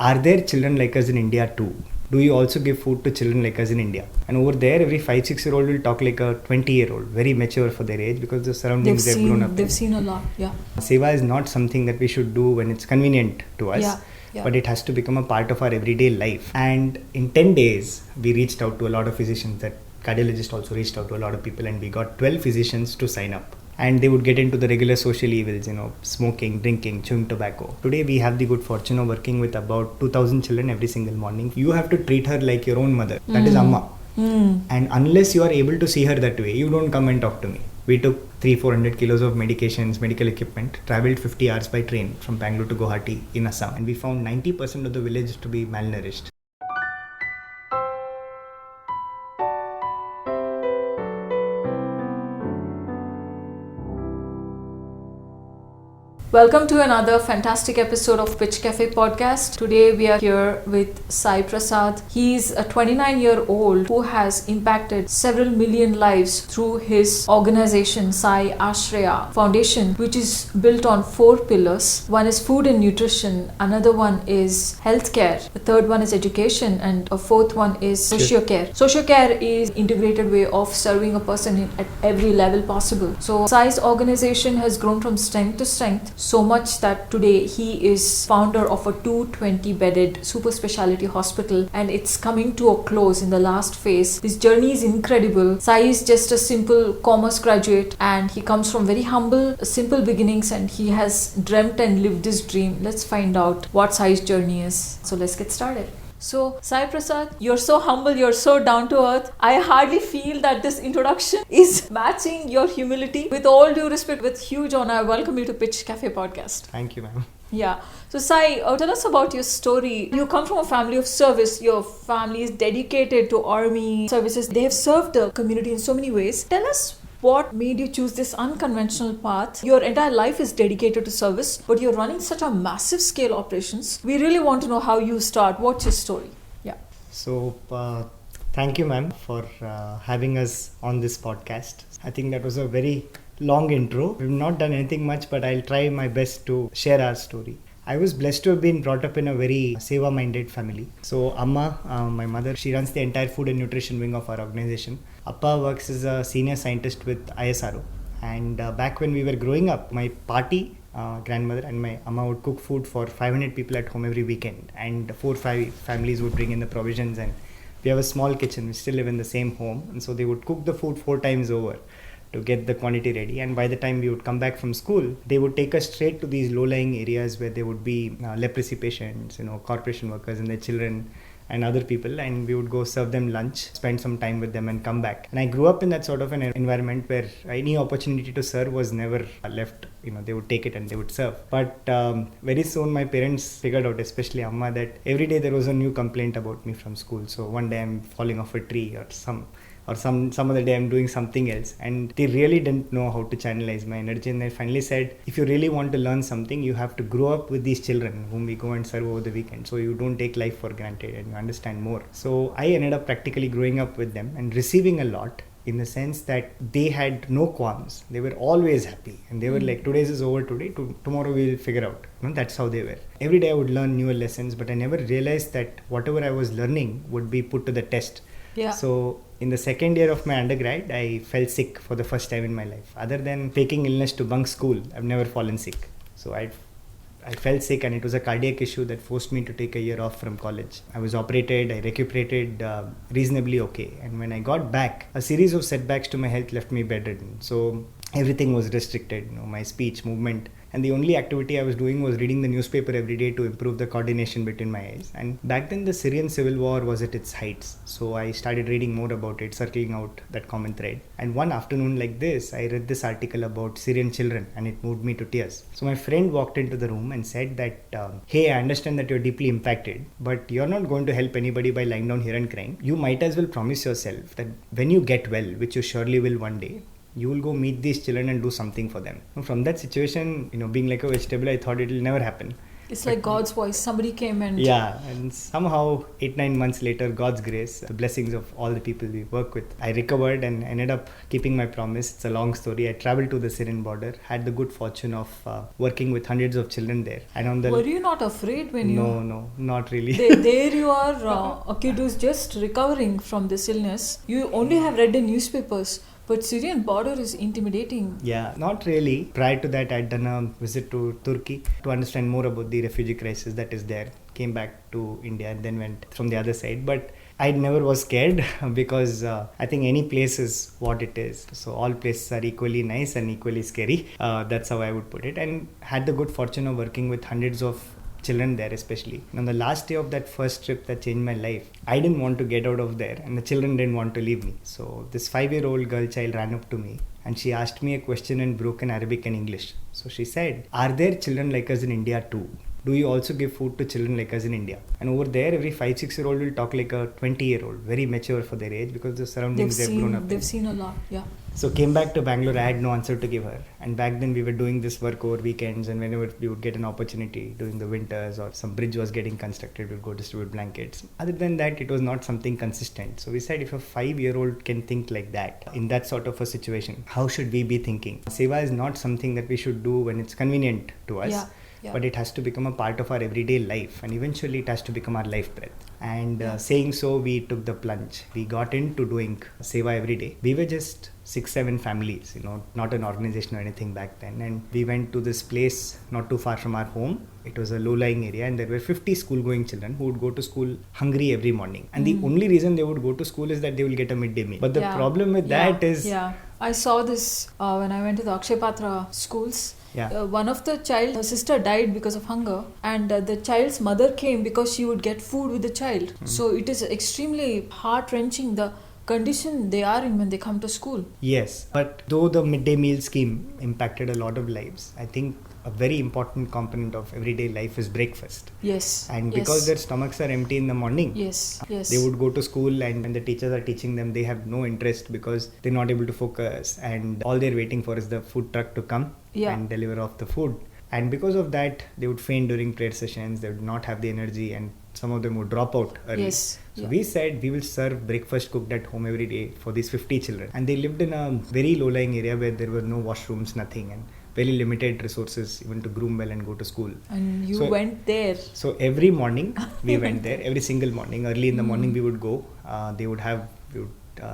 are there children like us in India too? Do you also give food to children like us in India? And over there, every 5-6-year-old will talk like a 20-year-old, very mature for their age because the surroundings they've grown up in. They've seen a lot, yeah. Seva is not something that we should do when it's convenient to us. Yeah. But it has to become a part of our everyday life. And in 10 days, we reached out to a lot of physicians. That cardiologist also reached out to a lot of people, and we got 12 physicians to sign up. And they would get into the regular social evils, smoking, drinking, chewing tobacco. Today, we have the good fortune of working with about 2,000 children every single morning. You have to treat her like your own mother. That is Amma. And unless you are able to see her that way, you don't come and talk to me. We took 300-400 kilos of medications, medical equipment, traveled 50 hours by train from Bangalore to Guwahati in Assam, and we found 90% of the village to be malnourished. Welcome to another fantastic episode of Pitch Cafe podcast. Today we are here with Sai Prasad. He's a 29-year-old who has impacted several million lives through his organization Sai Aashraya Foundation, which is built on 4 pillars. One is food and nutrition, another one is healthcare, the third one is education, and a fourth one is socio-care. Socio-care is integrated way of serving a person at every level possible. So Sai's organization has grown from strength to strength, so much that today he is founder of a 220-bedded super specialty hospital, and it's coming to a close in the last phase. His journey is incredible. Sai is just a simple commerce graduate, and he comes from very humble, simple beginnings, and he has dreamt and lived his dream. Let's find out what Sai's journey is. So let's get started. So, Sai Prasad, you're so humble, you're so down to earth. I hardly feel that this introduction is matching your humility. With all due respect, with huge honor, I welcome you to Pitch Cafe podcast. Thank you, ma'am. Yeah. So, Sai, tell us about your story. You come from a family of service. Your family is dedicated to army services. They have served the community in so many ways. Tell us, what made you choose this unconventional path? Your entire life is dedicated to service, but you're running such a massive scale operations. We really want to know how you start. What's your story? Yeah. So, thank you, ma'am, for having us on this podcast. I think that was a very long intro. We've not done anything much, but I'll try my best to share our story. I was blessed to have been brought up in a very seva-minded family. So Amma, my mother, she runs the entire food and nutrition wing of our organization. Appa works as a senior scientist with ISRO. And back when we were growing up, my party grandmother and my Amma would cook food for 500 people at home every weekend. And 4-5 families would bring in the provisions. And we have a small kitchen. We still live in the same home. And so they would cook the food 4 times over to get the quantity ready, and by the time we would come back from school, they would take us straight to these low-lying areas where there would be leprosy patients, corporation workers and their children and other people, and we would go serve them lunch, spend some time with them and come back. And I grew up in that sort of an environment where any opportunity to serve was never left. They would take it and they would serve. But very soon my parents figured out, especially Amma, that every day there was a new complaint about me from school. So one day I'm falling off a tree, or some other day I'm doing something else, and they really didn't know how to channelize my energy. And they finally said, if you really want to learn something, you have to grow up with these children whom we go and serve over the weekend, so you don't take life for granted and you understand more. So I ended up practically growing up with them and receiving a lot, in the sense that they had no qualms. They were always happy, and they were like, today's is over today, tomorrow we'll figure out. That's how they were. Every day I would learn newer lessons, but I never realized that whatever I was learning would be put to the test. Yeah. So in the second year of my undergrad, I fell sick for the first time in my life. Other than faking illness to bunk school, I've never fallen sick. So I fell sick, and it was a cardiac issue that forced me to take a year off from college. I was operated, I recuperated reasonably okay. And when I got back, a series of setbacks to my health left me bedridden. So everything was restricted, my speech, movement. And the only activity I was doing was reading the newspaper every day to improve the coordination between my eyes. And back then the Syrian civil war was at its heights. So I started reading more about it, circling out that common thread. And one afternoon like this, I read this article about Syrian children, and it moved me to tears. So my friend walked into the room and said that, hey, I understand that you're deeply impacted, but you're not going to help anybody by lying down here and crying. You might as well promise yourself that when you get well, which you surely will one day, you will go meet these children and do something for them. From that situation, being like a vegetable, I thought it will never happen. It's like God's voice. Somebody came and... Yeah, and somehow 8-9 months later, God's grace, the blessings of all the people we work with, I recovered and ended up keeping my promise. It's a long story. I traveled to the Syrian border, had the good fortune of working with hundreds of children there. And on the Were you not afraid when you... No, not really. There you are, a kid who's just recovering from this illness. You only have read in newspapers. But Syrian border is intimidating. Yeah, not really. Prior to that, I'd done a visit to Turkey to understand more about the refugee crisis that is there. Came back to India and then went from the other side. But I never was scared because I think any place is what it is. So all places are equally nice and equally scary. That's how I would put it. And had the good fortune of working with hundreds of children there, especially. And on the last day of that first trip that changed my life, I didn't want to get out of there and the children didn't want to leave me. So this 5-year-old girl child ran up to me and she asked me a question in broken Arabic and English. So she said, "Are there children like us in India too? Do you also give food to children like us in India?" And over there, every 5-6-year-old will talk like a 20-year-old, very mature for their age because the surroundings they've grown up in. They've seen a lot, yeah. So came back to Bangalore, I had no answer to give her. And back then we were doing this work over weekends, and whenever we would get an opportunity during the winters or some bridge was getting constructed, we'd go distribute blankets. Other than that, it was not something consistent. So we said, if a 5-year-old can think like that, in that sort of a situation, how should we be thinking? Seva is not something that we should do when it's convenient to us. Yeah. Yeah. But it has to become a part of our everyday life, and eventually it has to become our life breath. And saying so, we took the plunge. We got into doing Seva every day. We were just 6-7 families, not an organization or anything back then. And we went to this place not too far from our home. It was a low-lying area, and there were 50 school-going children who would go to school hungry every morning. And the only reason they would go to school is that they will get a midday meal. But the problem with that is... Yeah, I saw this when I went to the Akshay Patra schools. Yeah. One of the child, her sister died because of hunger, and the child's mother came because she would get food with the child. So it is extremely heart-wrenching, the condition they are in when they come to school. Yes, but though the midday meal scheme impacted a lot of lives, I think a very important component of everyday life is breakfast. Yes. And because their stomachs are empty in the morning, they would go to school, and when the teachers are teaching them, they have no interest because they're not able to focus, and all they're waiting for is the food truck to come and deliver off the food. And because of that, they would faint during prayer sessions, they would not have the energy, and some of them would drop out early. So we said we will serve breakfast cooked at home every day for these 50 children. And they lived in a very low-lying area where there were no washrooms, nothing, and very limited resources even to groom well and go to school. And you went there. So every morning we went there, every single morning. Early in the morning we would go. We would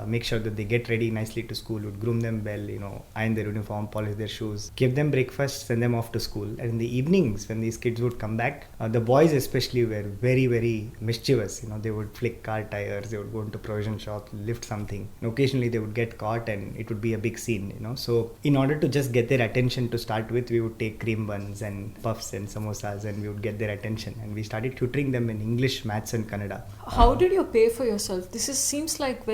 make sure that they get ready nicely to school, would groom them well, iron their uniform, polish their shoes, give them breakfast, send them off to school. And in the evenings when these kids would come back, the boys especially were very, very mischievous. They would flick car tires, they would go into provision shop, lift something. And occasionally they would get caught and it would be a big scene. So in order to just get their attention to start with, we would take cream buns and puffs and samosas and we would get their attention. And we started tutoring them in English, maths and Kannada. How did you pay for yourself? This seems like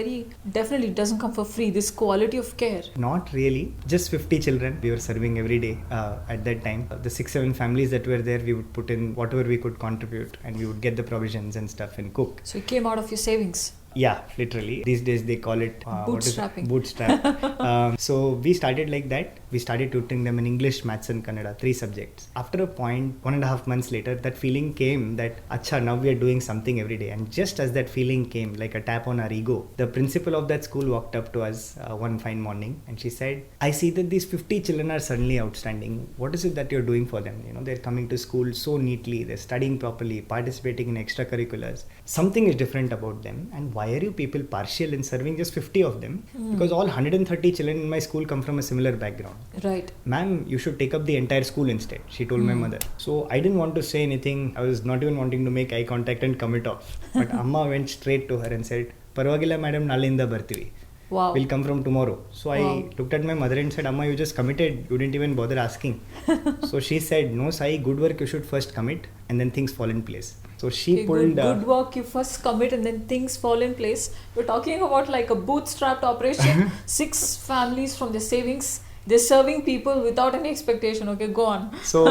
definitely doesn't come for free, this quality of care. Not really. Just 50 children we were serving every day at that time. The 6-7 families that were there, we would put in whatever we could contribute and we would get the provisions and stuff and cook. So it came out of your savings? Yeah, literally. These days they call it bootstrapping. Bootstrap. So we started like that. We started tutoring them in English, maths and Kannada, 3 subjects. After a point, 1.5 months later, that feeling came that, Acha, now we are doing something every day. And just as that feeling came, like a tap on our ego, the principal of that school walked up to us one fine morning and she said, I see that these 50 children are suddenly outstanding. What is it that you're doing for them? They're coming to school so neatly, they're studying properly, participating in extracurriculars. Something is different about them. And why are you people partial in serving just 50 of them? Because all 130 children in my school come from a similar background. Right. Ma'am, you should take up the entire school instead, she told my mother. So I didn't want to say anything. I was not even wanting to make eye contact and commit off. But Amma went straight to her and said, Parvagila madam, nalinda bartivi. Wow. We'll come from tomorrow. So I looked at my mother and said, Amma, you just committed. You didn't even bother asking. So she said, no, Sai, good work you should first commit and then things fall in place. So she pulled... Good work, you first commit and then things fall in place. You're talking about like a bootstrapped operation. 6 families from their savings They're serving people without any expectation. Okay, go on. So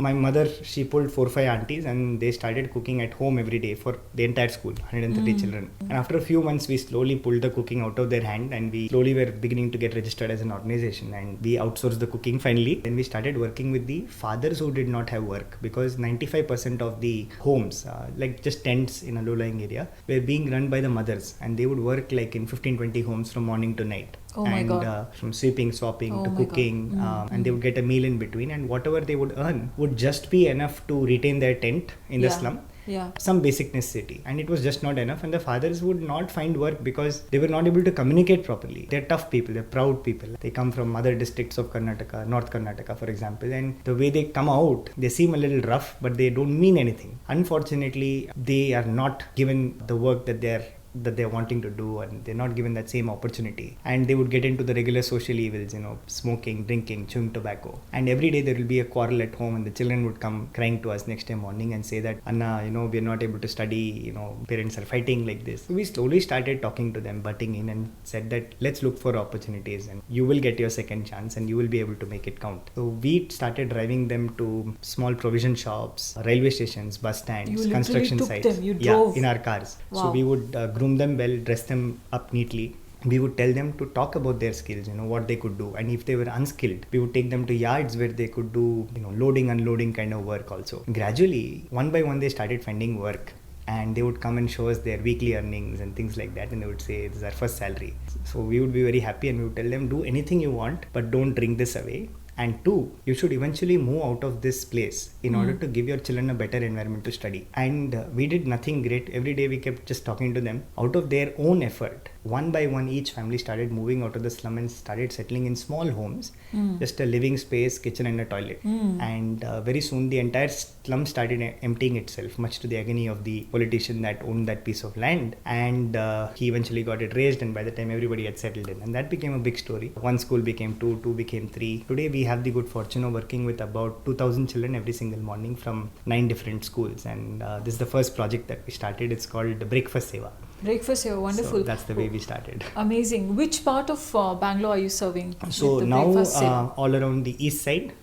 my mother, she pulled 4-5 aunties and they started cooking at home every day for the entire school, 130 children. And after a few months, we slowly pulled the cooking out of their hand and we slowly were beginning to get registered as an organization, and we outsourced the cooking finally. Then we started working with the fathers who did not have work, because 95% of the homes, like just tents in a low-lying area, were being run by the mothers, and they would work like in 15-20 homes from morning to night. Oh my God. From sweeping, swapping Oh to my cooking, and they would get a meal in between, and whatever they would earn would just be enough to retain their tent in the slum. Yeah. Some basic necessity, and it was just not enough, and the fathers would not find work because they were not able to communicate properly. They're tough people, they're proud people. They come from other districts of Karnataka, North Karnataka for example, and the way they come out, they seem a little rough, but they don't mean anything. Unfortunately, they are not given the work that they're wanting to do, and they're not given that same opportunity, and they would get into the regular social evils, smoking, drinking, chewing tobacco, and every day there will be a quarrel at home, and the children would come crying to us next day morning and say that, Anna, we're not able to study, parents are fighting like this. So we slowly started talking to them, butting in, and said that let's look for opportunities and you will get your second chance and you will be able to make it count. So we started driving them to small provision shops, railway stations, bus stands, construction sites. You drove. In our cars. Wow. So we would groom them well, dress them up neatly. We would tell them to talk about their skills, what they could do. And if they were unskilled, we would take them to yards where they could do, loading, unloading kind of work also. Gradually, one by one, they started finding work. And they would come and show us their weekly earnings and things like that. And they would say, this is our first salary. So we would be very happy, and we would tell them, do anything you want, but don't drink this away. And 2, you should eventually move out of this place in order to give your children a better environment to study. And we did nothing great. Every day we kept just talking to them. Out of their own effort, one by one, each family started moving out of the slum and started settling in small homes, just a living space, kitchen and a toilet. And very soon the entire slum started emptying itself, much to the agony of the politician that owned that piece of land. And he eventually got it raised, and by the time everybody had settled in. And that became a big story. One school became 2, 2 became 3. Today we have the good fortune of working with about 2,000 children every single morning from 9 different schools. And this is the first project that we started. It's called Breakfast Seva. Breakfast Seva, wonderful. So that's the way we started. Amazing. Which part of Bangalore are you serving? So now all around the east side,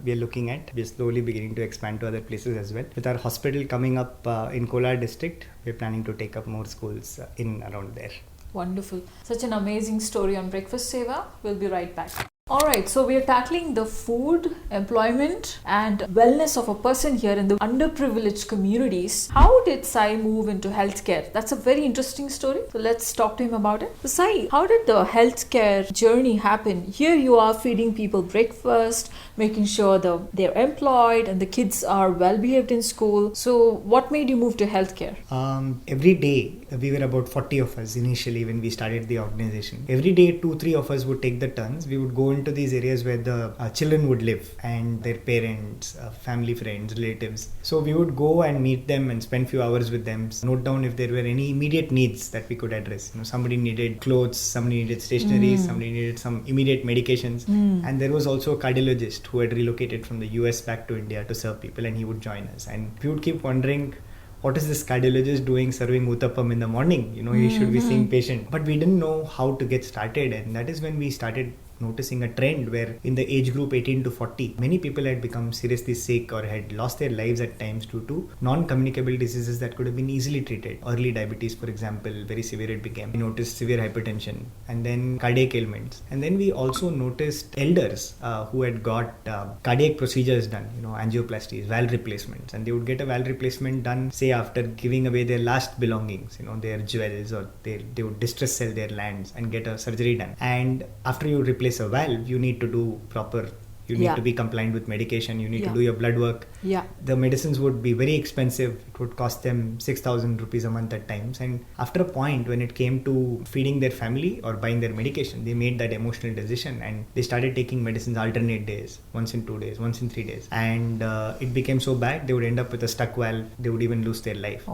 we are looking at. We're slowly beginning to expand to other places as well. With our hospital coming up in Kolar district, we're planning to take up more schools in around there. Wonderful. Such an amazing story on Breakfast Seva. We'll be right back. Alright, so we are tackling the food, employment and wellness of a person here in the underprivileged communities. How did Sai move into healthcare? That's a very interesting story. So let's talk to him about it. So Sai, how did the healthcare journey happen? Here you are feeding people breakfast, making sure they're employed and the kids are well behaved in school. So what made you move to healthcare? Every day, we were about 40 of us initially when we started the organization. Every day, 2-3 of us would take the turns. We would go into these areas where the children would live and their parents, family, friends, relatives. So we would go and meet them and spend few hours with them, note down if there were any immediate needs that we could address. Somebody needed clothes, somebody needed stationery, somebody needed some immediate medications. And there was also a cardiologist who had relocated from the US back to India to serve people, and he would join us. And we would keep wondering, what is this cardiologist doing serving uttappam in the morning? He should be seeing patient. But we didn't know how to get started, and that is when we started noticing a trend where in the age group 18 to 40, many people had become seriously sick or had lost their lives at times due to non-communicable diseases that could have been easily treated. Early diabetes, for example, very severe it became. We noticed severe hypertension and then cardiac ailments. And then we also noticed elders who had got cardiac procedures done, angioplasties, valve replacements. And they would get a valve replacement done, say, after giving away their last belongings, their jewels, or they would distress sell their lands and get a surgery done. And after you replace a valve, you need to do proper, you need to be compliant with medication, you need to do your blood work. The medicines would be very expensive. It would cost them 6,000 rupees a month at times. And after a point, when it came to feeding their family or buying their medication, they made that emotional decision and they started taking medicines alternate days, once in 2 days, once in 3 days. And it became so bad, they would end up with a stuck valve. They would even lose their life.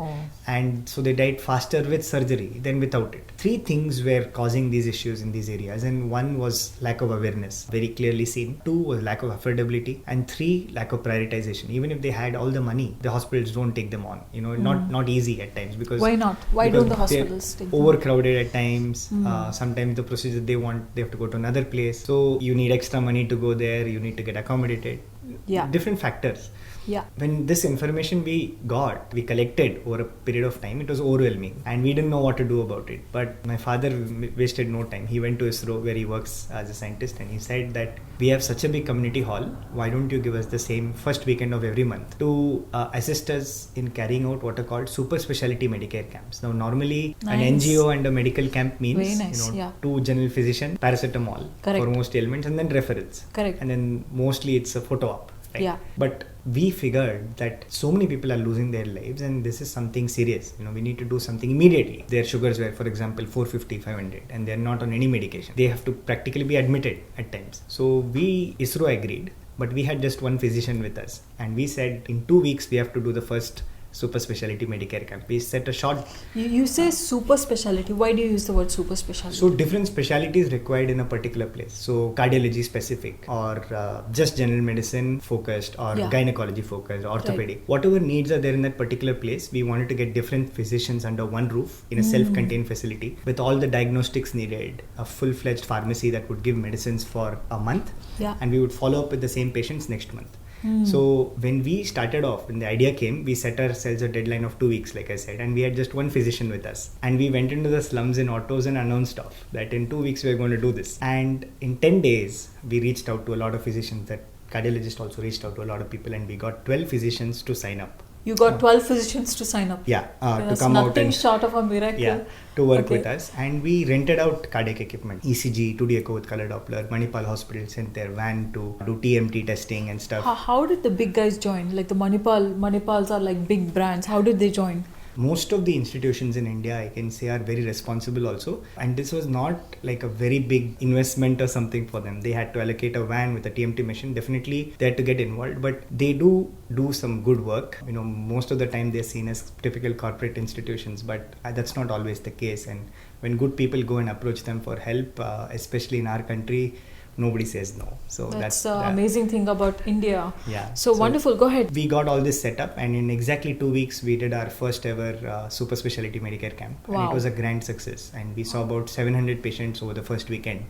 And so they died faster with surgery than without it. 3 things were causing these issues in these areas. And one was lack of awareness, very clearly seen. 2 was was lack of affordability, and 3, lack of prioritization. Even if they had all the money, the hospitals don't take them on. Not easy at times because why not? Why don't the hospitals take them? Overcrowded at times. Sometimes the procedure they want, they have to go to another place. So you need extra money to go there. You need to get accommodated. Yeah. Different factors. Yeah. When this information we collected over a period of time, it was overwhelming and we didn't know what to do about it. But my father wasted no time. He went to ISRO where he works as a scientist, and he said that we have such a big community hall. Why don't you give us the same first weekend of every month to assist us in carrying out what are called super specialty Medicare camps. Now normally an NGO and a medical camp means 2 general physician, paracetamol for most ailments, and then referrals. Correct. And then mostly it's a photo op. Right? Yeah. But we figured that so many people are losing their lives and this is something serious. We need to do something immediately. Their sugars were, for example, 450, 500, and they're not on any medication. They have to practically be admitted at times. So ISRO agreed, but we had just one physician with us. And we said in 2 weeks, we have to do the first super specialty Medicare camp. We set a short... You say super specialty. Why do you use the word super specialty? So different specialties required in a particular place. So cardiology specific, or just general medicine focused, or gynecology focused, orthopedic. Right. Whatever needs are there in that particular place, we wanted to get different physicians under one roof in a self-contained facility with all the diagnostics needed, a full-fledged pharmacy that would give medicines for a month, and we would follow up with the same patients next month. So when we started off, when the idea came, we set ourselves a deadline of 2 weeks, like I said, and we had just one physician with us. And we went into the slums in autos and announced off that in 2 weeks we are going to do this. And in 10 days, we reached out to a lot of physicians. That cardiologist also reached out to a lot of people, and we got 12 physicians to sign up. You got 12 physicians to sign up? Yeah, to come out and short of a miracle. Yeah, to work with us. And we rented out cardiac equipment, ECG, 2D echo with color Doppler. Manipal Hospital sent their van to do TMT testing and stuff. How did the big guys join? Like the Manipals are like big brands. How did they join? Most of the institutions in India, I can say, are very responsible also. And this was not like a very big investment or something for them. They had to allocate a van with a TMT machine. Definitely, they had to get involved. But they do some good work. Most of the time they're seen as typical corporate institutions. But that's not always the case. And when good people go and approach them for help, especially in our country, nobody says no. So that's the amazing thing about India. Yeah. So wonderful. Go ahead. We got all this set up, and in exactly 2 weeks, we did our first ever super specialty Medicare camp. Wow. And it was a grand success. And we saw about 700 patients over the first weekend.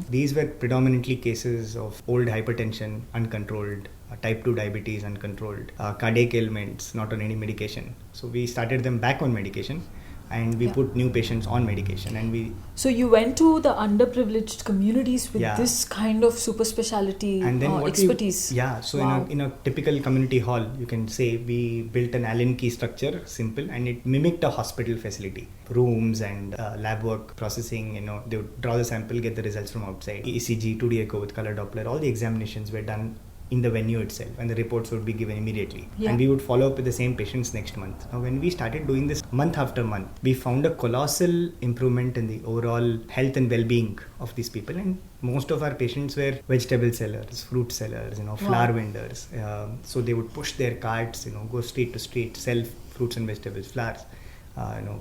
These were predominantly cases of old hypertension, uncontrolled, type 2 diabetes, uncontrolled, cardiac ailments, not on any medication. So we started them back on medication. And we put new patients on medication, and So you went to the underprivileged communities with this kind of super specialty expertise. So in a typical community hall, you can say we built an Allen key structure, simple, and it mimicked a hospital facility. Rooms and lab work processing, they would draw the sample, get the results from outside. ECG, 2D echo with color Doppler, all the examinations were done in the venue itself, and the reports would be given immediately. And we would follow up with the same patients next month. Now, when we started doing this month after month, we found a colossal improvement in the overall health and well-being of these people. And most of our patients were vegetable sellers, fruit sellers, flower vendors. So they would push their carts, go street to street, sell fruits and vegetables, flowers.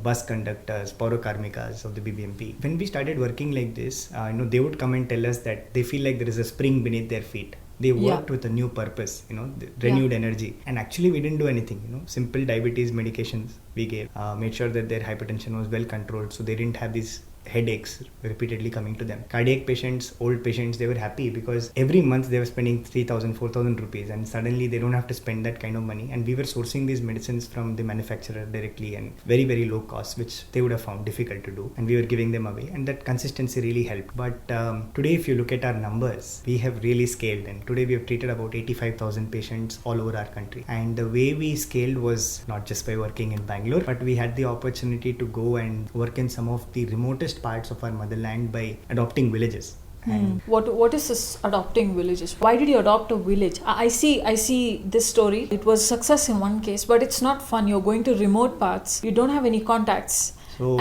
Bus conductors, Paurokarmikas of the BBMP. When we started working like this, they would come and tell us that they feel like there is a spring beneath their feet. They worked with a new purpose, renewed energy. And actually we didn't do anything, simple diabetes medications we gave, made sure that their hypertension was well controlled, so they didn't have these headaches repeatedly coming to them. Cardiac patients, old patients, they were happy because every month they were spending 3,000, 4,000 rupees, and suddenly they don't have to spend that kind of money. And we were sourcing these medicines from the manufacturer directly, and very, very low cost, which they would have found difficult to do. And we were giving them away, and that consistency really helped. But today, if you look at our numbers, we have really scaled, and today we have treated about 85,000 patients all over our country. And the way we scaled was not just by working in Bangalore, but we had the opportunity to go and work in some of the remotest parts of our motherland by adopting villages. What is this adopting villages? Why did you adopt a village? I see this story. It was success in one case, but it's not fun. You're going to remote parts. You don't have any contacts. So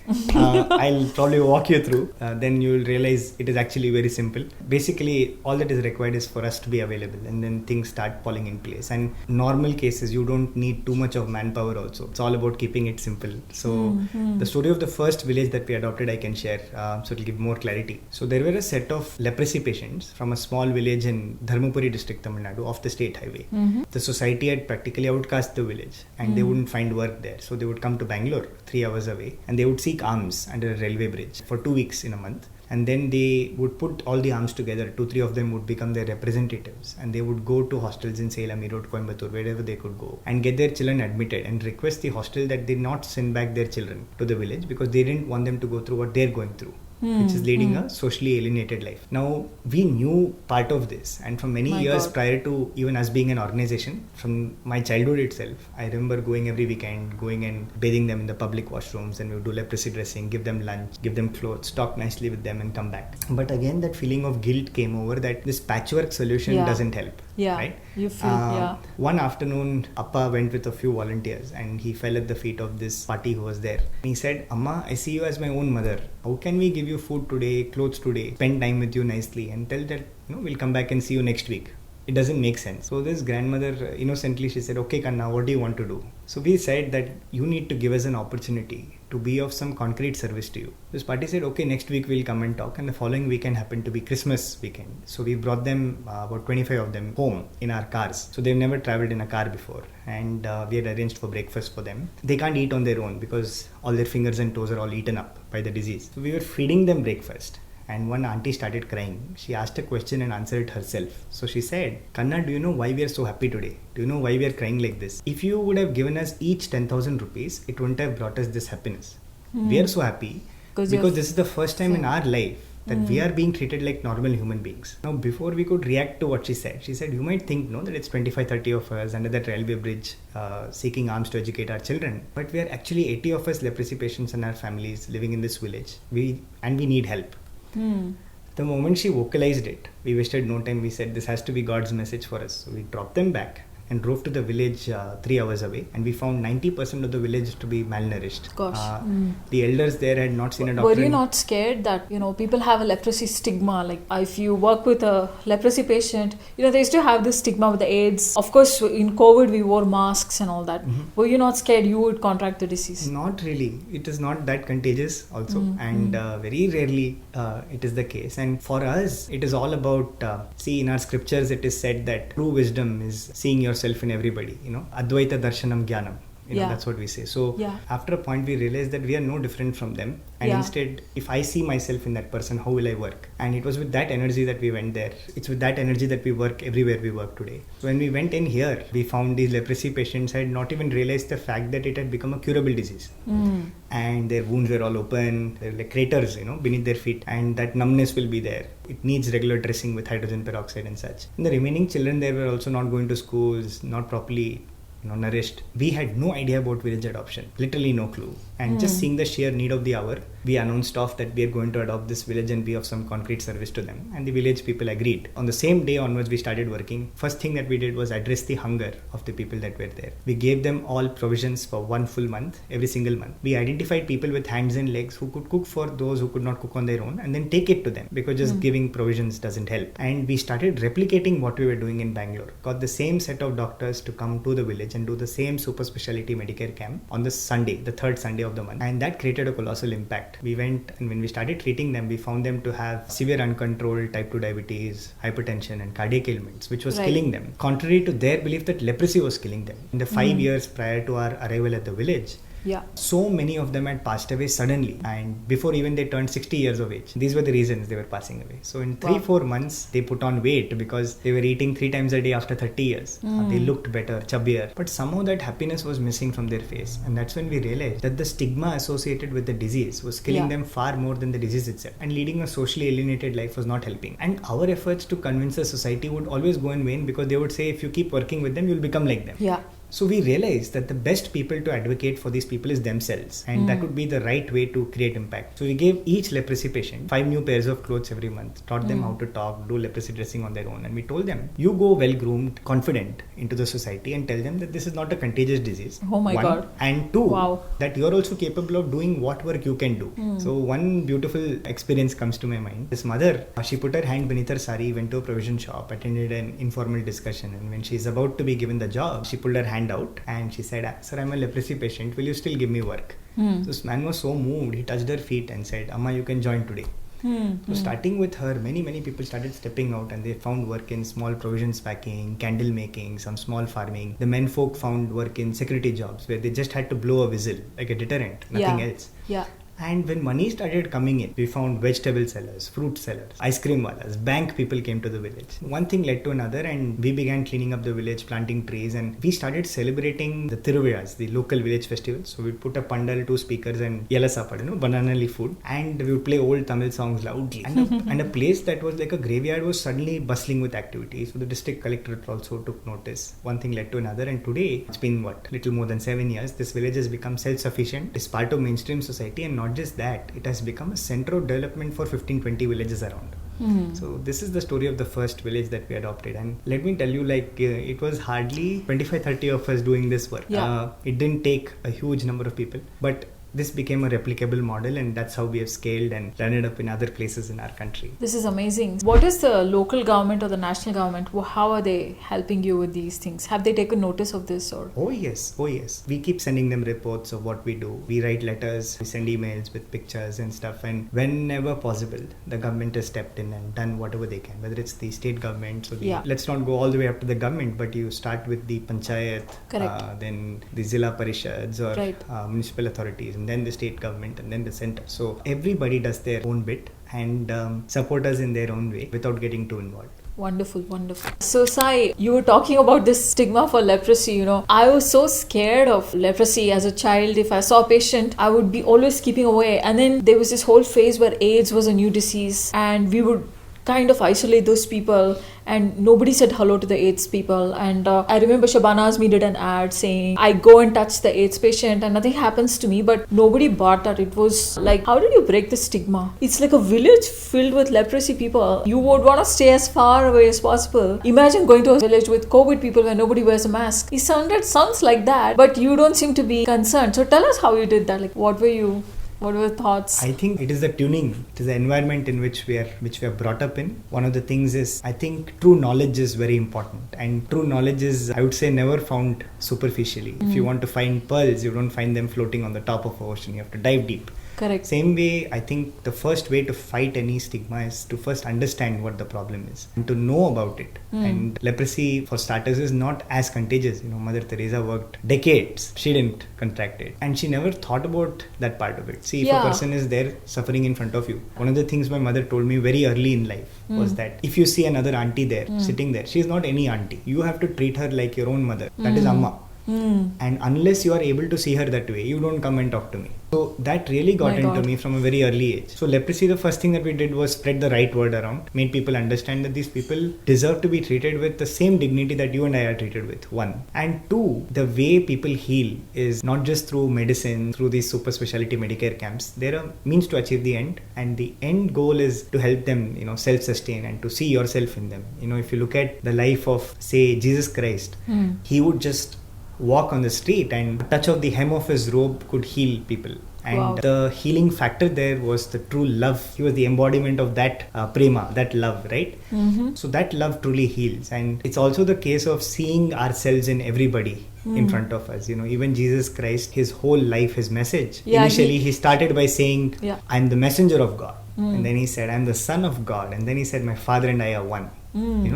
I'll probably walk you through. Then you will realize it is actually very simple. Basically, all that is required is for us to be available, and then things start falling in place. And normal cases, you don't need too much of manpower also. It's all about keeping it simple. So the story of the first village that we adopted, I can share. So it'll give more clarity. So there were a set of leprosy patients from a small village in Dharmapuri district, Tamil Nadu, off the state highway. The society had practically outcast the village, and they wouldn't find work there. So they would come to Bangalore, 3 hours away, and they would seek alms under a railway bridge for 2 weeks in a month. And then they would put all the alms together. 2-3 of them would become their representatives, and they would go to hostels in Salem, Erode, Coimbatore, wherever they could go, and get their children admitted and request the hostel that they not send back their children to the village because they didn't want them to go through what they're going through. Which is leading a socially alienated life. Now, we knew part of this, and for many years prior to even us being an organization, from my childhood itself, I remember going every weekend, going and bathing them in the public washrooms, and we would do leprosy dressing, give them lunch, give them clothes, talk nicely with them and come back. But again, that feeling of guilt came over that this patchwork solution doesn't help. Right? You feel, One afternoon, Appa went with a few volunteers, and he fell at the feet of this party who was there. He said, Amma, I see you as my own mother. How can we give you food today, clothes today, spend time with you nicely, and tell that we'll come back and see you next week? It doesn't make sense. So this grandmother, innocently, she said, okay, Kanna, what do you want to do? So we said that you need to give us an opportunity to be of some concrete service to you. This party said, okay, next week we'll come and talk. And the following weekend happened to be Christmas weekend. So we brought them, about 25 of them, home in our cars. So they've never traveled in a car before. And we had arranged for breakfast for them. They can't eat on their own because all their fingers and toes are all eaten up by the disease. So we were feeding them breakfast. And one auntie started crying. She asked a question and answered it herself. So she said, Kanna, do you know why we are so happy today? Do you know why we are crying like this? If you would have given us each 10,000 rupees, it wouldn't have brought us this happiness. We are so happy because this is the first time in our life that we are being treated like normal human beings. Now, before we could react to what she said, you might think that it's 25-30 of us under that railway bridge seeking alms to educate our children. But we are actually 80 of us leprosy patients and our families living in this village. We need help. The moment she vocalized it, we wasted no time. We said this has to be God's message for us. So we dropped them back and drove to the village 3 hours away, and we found 90% of the village to be malnourished. The elders there had not seen a doctor. Were you not scared that people have a leprosy stigma? Like if you work with a leprosy patient, they used to have this stigma with the AIDS. Of course, in COVID we wore masks and all that. Were you not scared you would contract the disease? Not really. It is not that contagious also, and very rarely it is the case. And for us, it is all about in our scriptures it is said that true wisdom is seeing yourself in everybody, Advaita Darshanam Jnanam. That's what we say. So after a point we realized that we are no different from them, and instead if I see myself in that person, how will I work? And it was with that energy that we went there. It's with that energy that we work everywhere we work today. So when we went in here, we found these leprosy patients had not even realized the fact that it had become a curable disease, and their wounds were all open. They were like craters beneath their feet, and that numbness will be there. It needs regular dressing with hydrogen peroxide and such. And the remaining children there were also not going to schools, not properly nourished. We had no idea about village adoption, literally no clue. And just seeing the sheer need of the hour, we announced off that we are going to adopt this village and be of some concrete service to them. And the village people agreed. On the same day onwards, we started working. First thing that we did was address the hunger of the people that were there. We gave them all provisions for 1 full month, every single month. We identified people with hands and legs who could cook for those who could not cook on their own, and then take it to them, because just giving provisions doesn't help. And we started replicating what we were doing in Bangalore. Got the same set of doctors to come to the village and do the same super specialty Medicare camp on the Sunday, the third Sunday of the month. And that created a colossal impact. We went, and when we started treating them, we found them to have severe uncontrolled type 2 diabetes, hypertension and cardiac ailments, which was killing them, contrary to their belief that leprosy was killing them. In the 5 years prior to our arrival at the village, so many of them had passed away suddenly, and before even they turned 60 years of age. These were the reasons they were passing away. So in 3-4 months, they put on weight because they were eating 3 times a day after 30 years. They looked better, chubbier. But somehow that happiness was missing from their face. And that's when we realized that the stigma associated with the disease was killing them far more than the disease itself. And leading a socially alienated life was not helping. And our efforts to convince the society would always go in vain, because they would say, if you keep working with them, you'll become like them. So we realized that the best people to advocate for these people is themselves, and that would be the right way to create impact. So we gave each leprosy patient 5 new pairs of clothes every month, taught them how to talk, do leprosy dressing on their own, and we told them, you go well groomed, confident into the society and tell them that this is not a contagious disease. Oh my One. God. And two, Wow. that you're also capable of doing what work you can do. So one beautiful experience comes to my mind. This mother, she put her hand beneath her sari, went to a provision shop, attended an informal discussion, and when she's about to be given the job, she pulled her hand out and she said, sir, I'm a leprosy patient, will you still give me work? So this man was so moved, he touched her feet and said, Amma, you can join today. So starting with her, many people started stepping out, and they found work in small provisions packing, candle making, some small farming. The men folk found work in security jobs where they just had to blow a whistle like a deterrent, nothing else. Yeah. And when money started coming in, we found vegetable sellers, fruit sellers, ice cream wallahs, bank people came to the village. One thing led to another, and we began cleaning up the village, planting trees, and we started celebrating the Tiruviyas, the local village festivals. So we put a pandal, 2 speakers, and yella sapad, banana leaf food, and we would play old Tamil songs loudly. And a place that was like a graveyard was suddenly bustling with activity. So the district collectorate also took notice. One thing led to another, and today, it's been little more than 7 years, this village has become self-sufficient. It's part of mainstream society, and not just that, it has become a center of development for 15-20 villages around. So this is the story of the first village that we adopted, and let me tell you, it was hardly 25-30 of us doing this work. It didn't take a huge number of people, but this became a replicable model, and that's how we have scaled and landed up in other places in our country. This is amazing. What is the local government or the national government? How are they helping you with these things? Have they taken notice of this? Or? Oh yes. We keep sending them reports of what we do. We write letters, we send emails with pictures and stuff, and whenever possible, the government has stepped in and done whatever they can, whether it's the state government. So let's not go all the way up to the government, but you start with the panchayat, then the zilla parishads or municipal authorities, and then the state government, and then the center. So everybody does their own bit and support us in their own way without getting too involved. Wonderful. So Sai, you were talking about this stigma for leprosy. I was so scared of leprosy as a child. If I saw a patient, I would be always keeping away. And then there was this whole phase where AIDS was a new disease, and we would kind of isolate those people, and nobody said hello to the AIDS people. And I remember Shabana Azmi did an ad saying, I go and touch the AIDS patient and nothing happens to me, but nobody bought that. It was like, how did you break the stigma? It's like a village filled with leprosy people. You would want to stay as far away as possible. Imagine going to a village with COVID people where nobody wears a mask. It sounds like that, but you don't seem to be concerned. So tell us how you did that. What were your thoughts? I think it is the tuning, it is the environment in which we are brought up in. One of the things is, I think true knowledge is very important, and true knowledge is, I would say, never found superficially. If you want to find pearls, you don't find them floating on the top of the ocean. You have to dive deep. Correct. Same way, I think the first way to fight any stigma is to first understand what the problem is and to know about it. And leprosy, for starters, is not as contagious. Mother Teresa worked decades. She didn't contract it, and she never thought about that part of it. See, if a person is there suffering in front of you, one of the things my mother told me very early in life was that if you see another auntie there sitting there, she is not any auntie. You have to treat her like your own mother. That is Amma. And unless you are able to see her that way, you don't come and talk to me. So that really got into me from a very early age. So leprosy, the first thing that we did was spread the right word around, made people understand that these people deserve to be treated with the same dignity that you and I are treated with, one. And two, the way people heal is not just through medicine, through these super specialty Medicare camps. There are means to achieve the end, and the end goal is to help them, self-sustain and to see yourself in them. If you look at the life of, say, Jesus Christ, he would just walk on the street and a touch of the hem of his robe could heal people. And the healing factor there was the true love. He was the embodiment of that prema, that love, right? So that love truly heals. And it's also the case of seeing ourselves in everybody in front of us. Even Jesus Christ, his whole life, his message. Initially, he started by saying, I'm the messenger of God. And then he said, I'm the son of God. And then he said, my father and I are one.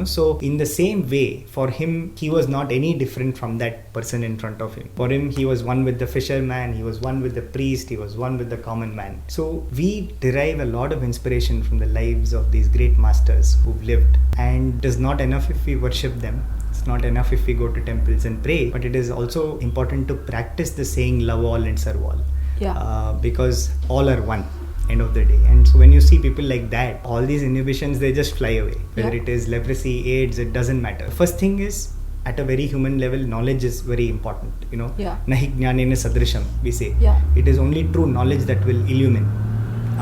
So in the same way, for him, he was not any different from that person in front of him. For him, he was one with the fisherman, he was one with the priest, he was one with the common man. So we derive a lot of inspiration from the lives of these great masters who've lived. And it is not enough if we worship them. It's not enough if we go to temples and pray, but it is also important to practice the saying, love all and serve all. Because all are one. End of the day. And so when you see people like that, all these inhibitions, they just fly away. Whether it is leprosy, AIDS, it doesn't matter. First thing is at a very human level, knowledge is very important. Yeah. Nahi jnanena sadrisham, we say. Yeah. It is only true knowledge that will illumine.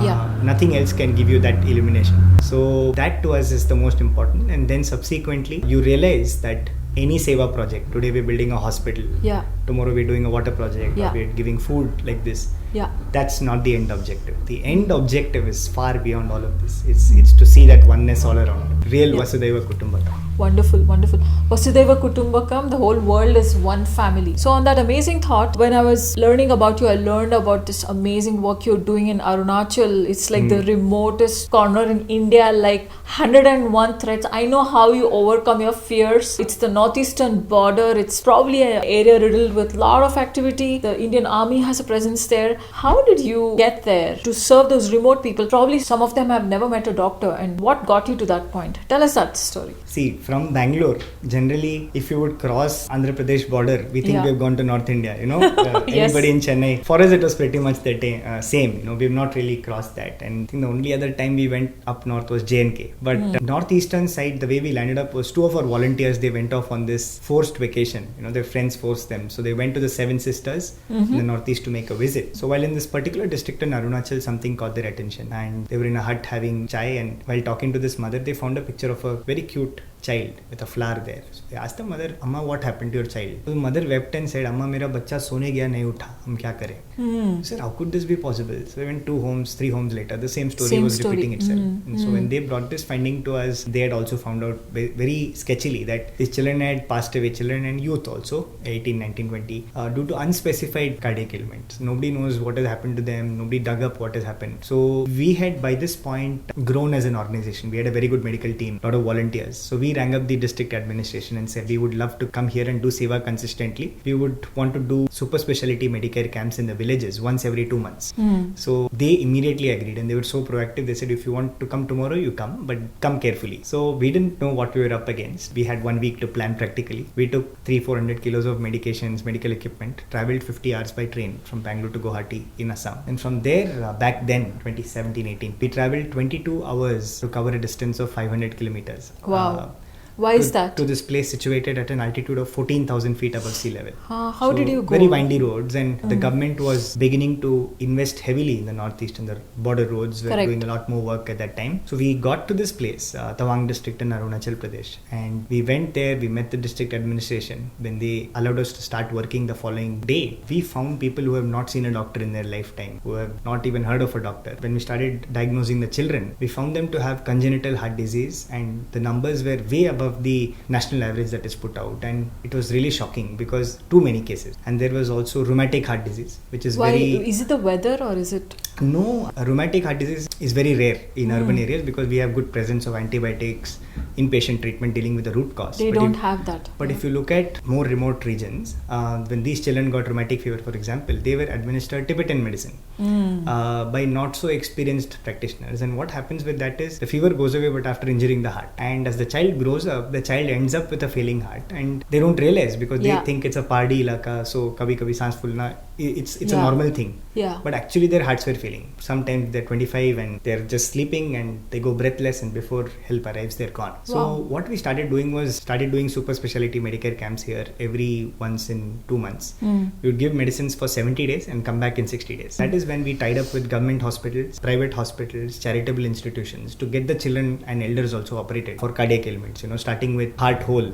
Yeah. Nothing else can give you that illumination. So that to us is the most important. And then subsequently, you realize that any seva project, today we're building a hospital, Yeah. tomorrow we're doing a water project, Yeah. or we're giving food like this. Yeah. That's not the end objective. The end objective is far beyond all of this. It's to see that oneness all around. Real Vasudhaiva Kutumbakam. Wonderful, wonderful. Vasudhaiva Kutumbakam, the whole world is one family. So on that amazing thought, when I was learning about you, I learned about this amazing work you're doing in Arunachal. It's like the remotest corner in India, like 101 threats. I know how you overcome your fears. It's the northeastern border. It's probably an area riddled with a lot of activity. The Indian Army has a presence there. How did you get there to serve those remote people? Probably some of them have never met a doctor. And what got you to that point? Tell us that story. See, from Bangalore, generally, if you would cross Andhra Pradesh border, we think we've gone to North India, Anybody in Chennai. For us, it was pretty much the same, we've not really crossed that. And I think the only other time we went up north was J&K. But northeastern side, the way we landed up was 2 of our volunteers, they went off on this forced vacation. Their friends forced them. So they went to the Seven Sisters in the northeast to make a visit. So while in this particular district in Arunachal, something caught their attention. And they were in a hut having chai. And while talking to this mother, they found a picture of a very cute child with a flower there. So they asked the mother, Amma, what happened to your child? So the mother wept and said, Amma, mera bachcha sone gaya nahi utha. Hum kya kare? Sir, how could this be possible? So they went 2 homes, 3 homes later. The same story was repeating itself. And so when they brought this finding to us, they had also found out very sketchily that these children had passed away, children and youth also, 18, 19, 20, due to unspecified cardiac ailments. Nobody knows what has happened to them. Nobody dug up what has happened. So we had by this point grown as an organization. We had a very good medical team, a lot of volunteers. So we rang up the district administration and said we would love to come here and do seva consistently. We would want to do super specialty Medicare camps in the villages once every 2 months. So they immediately agreed and they were so proactive. They said, if you want to come tomorrow, you come, but come carefully. So we didn't know what we were up against. We had 1 week to plan practically. We took 300-400 kilos of medications, medical equipment, traveled 50 hours by train from Bangalore to Guwahati in Assam. And from there, back then, 2017-18, we traveled 22 hours to cover a distance of 500 kilometers. Wow. Why is that? To this place situated at an altitude of 14,000 feet above sea level. How did you go? Very windy roads, and the government was beginning to invest heavily in the northeast and the border roads. We were doing a lot more work at that time. So we got to this place, Tawang district in Arunachal Pradesh, and we went there, we met the district administration. When they allowed us to start working the following day, we found people who have not seen a doctor in their lifetime, who have not even heard of a doctor. When we started diagnosing the children, we found them to have congenital heart disease, and the numbers were way above the national average that is put out, and it was really shocking because too many cases. And there was also rheumatic heart disease, which is is it the weather or is it? No, rheumatic heart disease is very rare in urban areas because we have good presence of antibiotics, inpatient treatment dealing with the root cause. They don't have that. But if you look at more remote regions, when these children got rheumatic fever, for example, they were administered Tibetan medicine by not so experienced practitioners. And what happens with that is the fever goes away, but after injuring the heart. And as the child grows up, the child ends up with a failing heart, and they don't realize because they think it's a pardi ilaka, so kabhi saans phulna, it's a normal thing. Yeah. But actually their hearts were failing. Sometimes they're 25 and they're just sleeping and they go breathless, and before help arrives, they're gone. So what we started doing was doing super specialty Medicare camps here every once in 2 months. We would give medicines for 70 days and come back in 60 days. That is when we tied up with government hospitals, private hospitals, charitable institutions to get the children and elders also operated for cardiac ailments, starting with heart hole,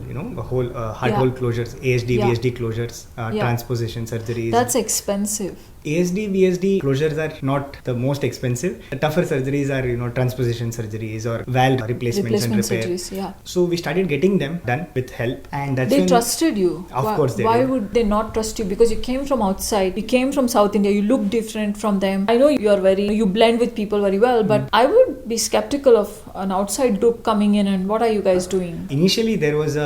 heart hole closures, ASD, VSD closures, transposition surgeries. That's expensive. ASD, VSD closures are not the most expensive. The tougher surgeries are, transposition surgeries or valve replacements and repair. Surgeries, So we started getting them done with help, and that's they trusted you. Of course they Why did. would they not trust you? Because you came from outside. You came from South India. You look different from them. I know you blend with people very well, but I would be skeptical of an outside group coming in and what are you guys doing? Initially it was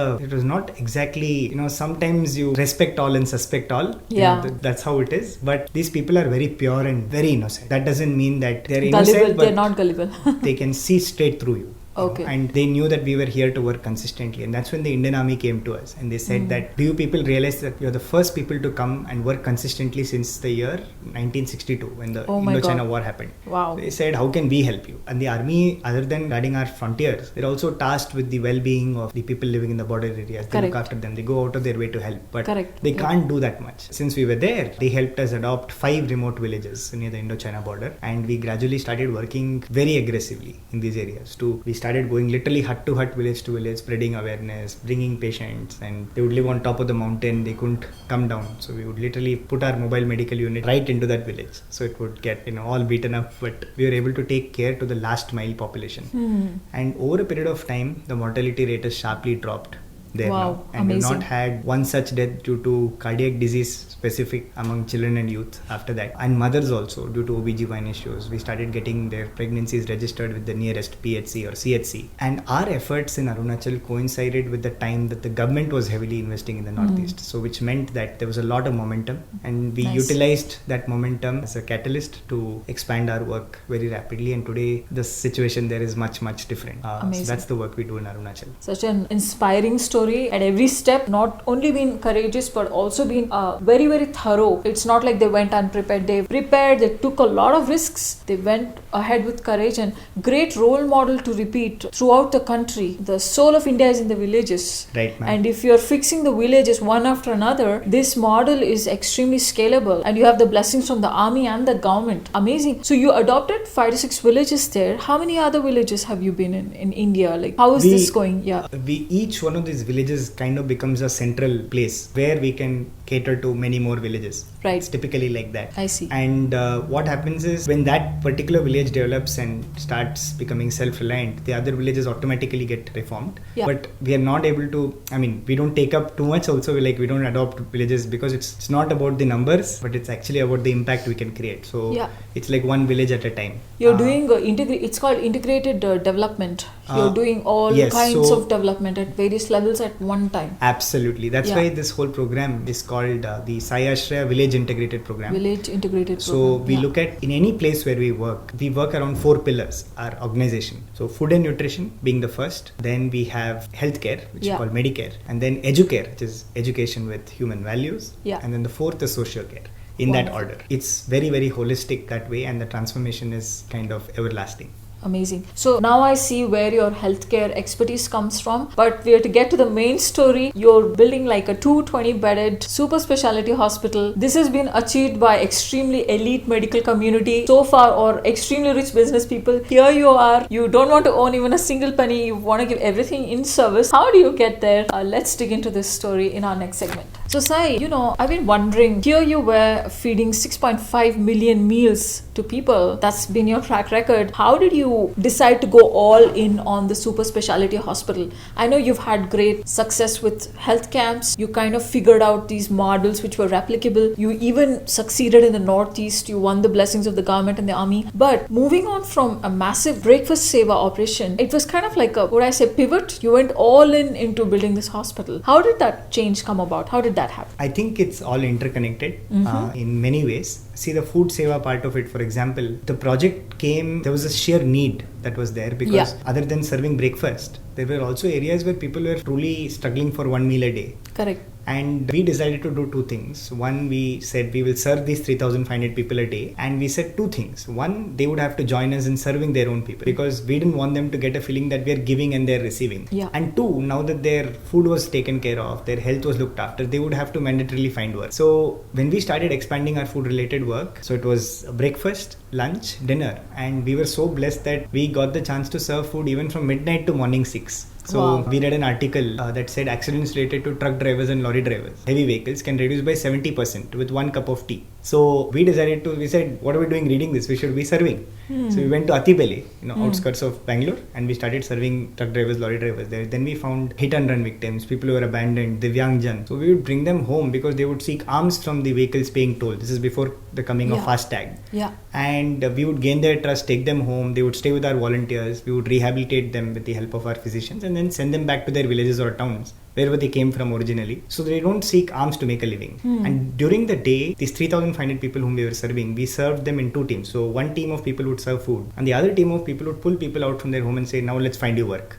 not exactly, sometimes you respect all and suspect all. That's how it is. But these people are very pure and very innocent. That doesn't mean that they're innocent, gullible, but they're not gullible. they can see straight through you. Okay. And they knew that we were here to work consistently, and that's when the Indian Army came to us and they said that, do you people realize that you're the first people to come and work consistently since the year 1962 when the Indo-China War happened. Wow. They said, how can we help you? And the army, other than guarding our frontiers, they're also tasked with the well-being of the people living in the border areas. They look after them. They go out of their way to help, but they can't do that much. Since we were there, they helped us adopt 5 remote villages near the Indo-China border, and we gradually started working very aggressively in these areas. We started going literally hut to hut, village to village, spreading awareness, bringing patients, and they would live on top of the mountain. They couldn't come down, so we would literally put our mobile medical unit right into that village, so it would get all beaten up, but we were able to take care to the last mile population. And over a period of time, the mortality rate has sharply dropped there now, and we've not had one such death due to cardiac disease specific among children and youth after that, and mothers also due to OBGYN issues. We started getting their pregnancies registered with the nearest PHC or CHC, and our efforts in Arunachal coincided with the time that the government was heavily investing in the Northeast, so which meant that there was a lot of momentum, and we utilized that momentum as a catalyst to expand our work very rapidly, and today the situation there is much different. So that's the work we do in Arunachal. Such an inspiring story at every step, not only been courageous but also been very thorough. It's not like they went unprepared. They prepared, they took a lot of risks, they went ahead with courage, and great role model to repeat throughout the country. The soul of India is in the villages, right, ma'am. And if you're fixing the villages one after another, this model is extremely scalable, and you have the blessings from the army and the government. Amazing. So you adopted 5 to 6 villages there. How many other villages have you been in India? Like, how is this going? Each one of these villages kind of becomes a central place where we can cater to many more villages. Right. It's typically like that. I see. And what happens is when that particular village develops and starts becoming self-reliant, the other villages automatically get reformed. But we are not able to, we don't take up too much also. We don't adopt villages because it's not about the numbers, but it's actually about the impact we can create. So it's like one village at a time. You're doing it's called integrated development. You're doing all kinds of development at various levels at one time. Absolutely. That's why this whole program is called the Sai Aashraya Village Integrated Program. Village Integrated So Program. we look at, in any place where we work around 4 pillars, our organization. So food and nutrition being the first. Then we have healthcare, which is called Medicare. And then educare, which is education with human values. And then the 4th is social care. In that order. It's very holistic that way, and the transformation is kind of everlasting. Amazing. So now I see where your healthcare expertise comes from. But we have to get to the main story. You're building like a 220-bedded super specialty hospital. This has been achieved by extremely elite medical community so far, or extremely rich business people. Here you are. You don't want to own even a single penny. You want to give everything in service. How do you get there? Let's dig into this story in our next segment. So Sai, I've been wondering, here you were feeding 6.5 million meals to people. That's been your track record. How did you decide to go all in on the super specialty hospital? I know you've had great success with health camps. You kind of figured out these models which were replicable. You even succeeded in the Northeast. You won the blessings of the government and the army. But moving on from a massive breakfast seva operation, it was kind of like a, pivot. You went all into building this hospital. How did that change come about? How did that happen? I think it's all interconnected in many ways. See, the food seva part of it, for example, the project came, there was a sheer need that was there because other than serving breakfast, there were also areas where people were truly struggling for one meal a day. Correct. And we decided to do 2 things. One, we said we will serve these 3,500 people a day. And we said 2 things. One, they would have to join us in serving their own people because we didn't want them to get a feeling that we are giving and they're receiving. And 2, now that their food was taken care of, their health was looked after, they would have to mandatorily find work. So when we started expanding our food related work, so it was breakfast, lunch, dinner. And we were so blessed that we got the chance to serve food even from midnight to morning 6. So we read an article that said accidents related to truck drivers and lorry drivers, heavy vehicles, can reduce by 70% with 1 cup of tea. So we said, what are we doing reading this? We should be serving. So we went to Atipeli, outskirts of Bangalore, and we started serving truck drivers, lorry drivers there. Then we found hit and run victims, people who were abandoned, Divyangjan. So we would bring them home because they would seek alms from the vehicles paying toll. This is before the coming of FASTag. Yeah. And and we would gain their trust, take them home, they would stay with our volunteers, we would rehabilitate them with the help of our physicians, and then send them back to their villages or towns wherever they came from originally. So they don't seek alms to make a living. And during the day, these 3,500 people whom we were serving, we served them in two teams. So one team of people would serve food, and the other team of people would pull people out from their home and say, now let's find you work.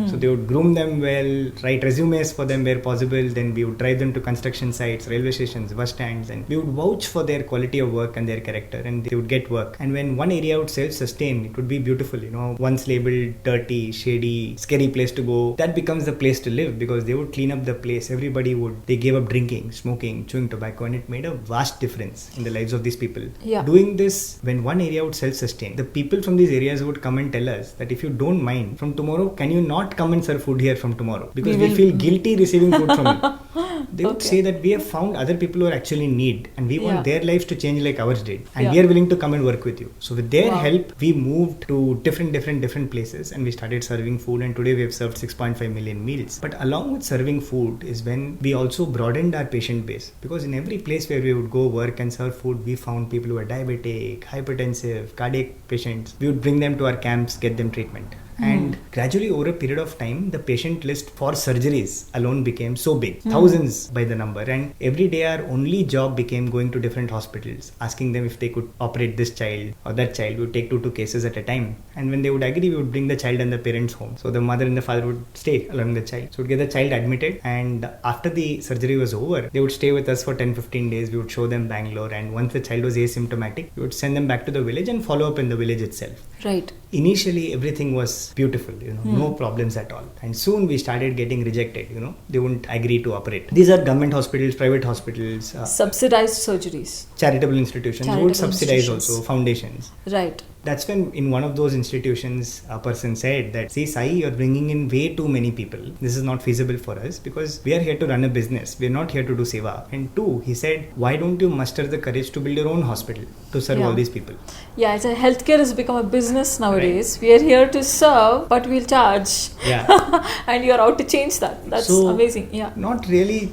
So they would groom them well, write resumes for them where possible. Then we would drive them to construction sites, railway stations, bus stands, and we would vouch for their quality of work and their character, and they would get work. And when one area would self-sustain, it would be beautiful. Once labeled dirty, shady, scary place to go, that becomes the place to live, because they would clean up the place. They gave up drinking, smoking, chewing tobacco, and it made a vast difference in the lives of these people. Yeah. Doing this, when one area would self-sustain, the people from these areas would come and tell us that if you don't mind, from tomorrow, can you not come and serve food here from tomorrow? Because we feel guilty receiving food from you. They would say that we have found other people who are actually in need, and we want their lives to change like ours did, and we are willing to come and work with you. So with their help, we moved to different places, and we started serving food, and today we have served 6.5 million meals. But along with serving food is when we also broadened our patient base, because in every place where we would go work and serve food, we found people who were diabetic, hypertensive, cardiac patients. We would bring them to our camps, get them treatment. And gradually over a period of time, the patient list for surgeries alone became so big, thousands by the number. And every day our only job became going to different hospitals, asking them if they could operate this child or that child. We would take two cases at a time. And when they would agree, we would bring the child and the parents home. So the mother and the father would stay along the child. So we'd get the child admitted, and after the surgery was over, they would stay with us for 10-15 days. We would show them Bangalore, and once the child was asymptomatic, we would send them back to the village and follow up in the village itself. Right. Initially, everything was beautiful, no problems at all. And soon we started getting rejected, they wouldn't agree to operate. These are government hospitals, private hospitals. Subsidized surgeries. Charitable institutions would subsidize also, foundations. Right. That's when in one of those institutions, a person said that, see Sai, you're bringing in way too many people. This is not feasible for us, because we are here to run a business. We're not here to do seva. And two, he said, why don't you muster the courage to build your own hospital to serve all these people? Yeah, it's healthcare has become a business nowadays. Right. We are here to serve, but we'll charge. Yeah. And you're out to change that. That's amazing. Yeah. Not really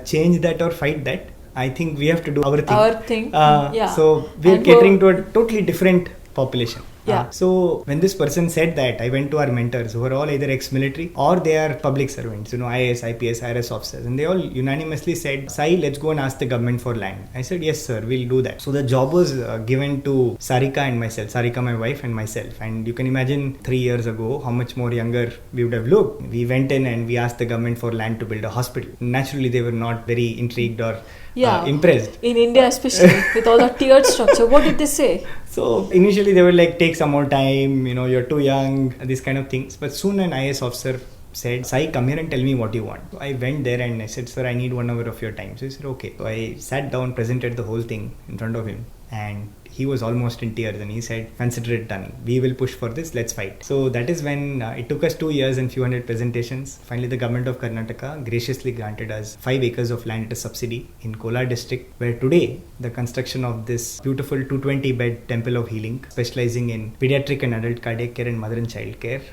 change that or fight that. I think we have to do our thing. So we're catering to a totally different population. So when this person said that, I went to our mentors who are all either ex-military or they are public servants, IAS, IPS, IRS officers, and they all unanimously said, Sai, let's go and ask the government for land. I said, yes sir, we'll do that. So the job was given to Sarika and myself, Sarika my wife and myself, and you can imagine 3 years ago how much more younger we would have looked. We went in and we asked the government for land to build a hospital. Naturally they were not very intrigued or impressed. In India especially, with all the tiered structure, what did they say? So initially they were like, take some more time, you're too young, these kind of things. But soon an IAS officer said, Sai, come here and tell me what you want. So I went there and I said, sir, I need 1 hour of your time. So he said, okay. So I sat down, presented the whole thing in front of him, and he was almost in tears and he said, consider it done. We will push for this. Let's fight. So that is when it took us 2 years and few hundred presentations. Finally, the government of Karnataka graciously granted us 5 acres of land at a subsidy in Kolar district, where today the construction of this beautiful 220-bed temple of healing, specializing in pediatric and adult cardiac care and mother and child care,